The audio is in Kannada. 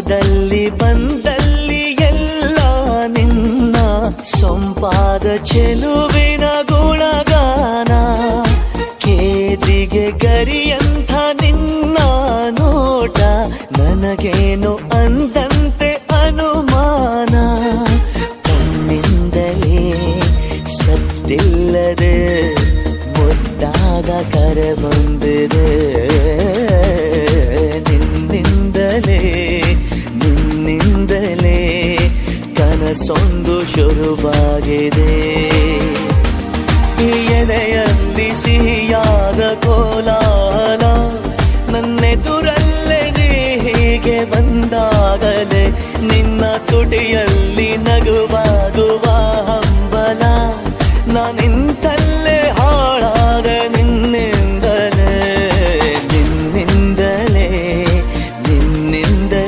ಹೋದಲ್ಲಿ ಬಂದಲ್ಲಿ ಎಲ್ಲ ನಿನ್ನ ಸೊಂಪಾದ ಚೆಲುವಿನ ಗುಣಗಾನ. ಕೇದಿಗೆ ಗರಿಯಂಥ ನಿನ್ನ ನೋಟ ನನಗೇನು ಅಂದಂತೆ ಅನುಮಾನ. ಕಣ್ಣಿಂದಲೇ ಸತ್ತಿಲ್ಲದೆ ಮುದ್ದಾದ ಕರೆ ಬಂದಿದೆ. ನಿನ್ನಿಂದಲೇ ಕನಸೊಂದು ಶುರುವಾಗಿದೆ. ಎದೆಯಲ್ಲಿ ಸಿಹಿಯಾದ ಕೋಲಾಹಲ ನನ್ನೆದುರಲ್ಲೇ ನೀ ಹೀಗೆ ಬಂದಾಗಲೇ ನಿನ್ನ ತುಟಿಯಲ್ಲಿ ನಗುವಾಗುವ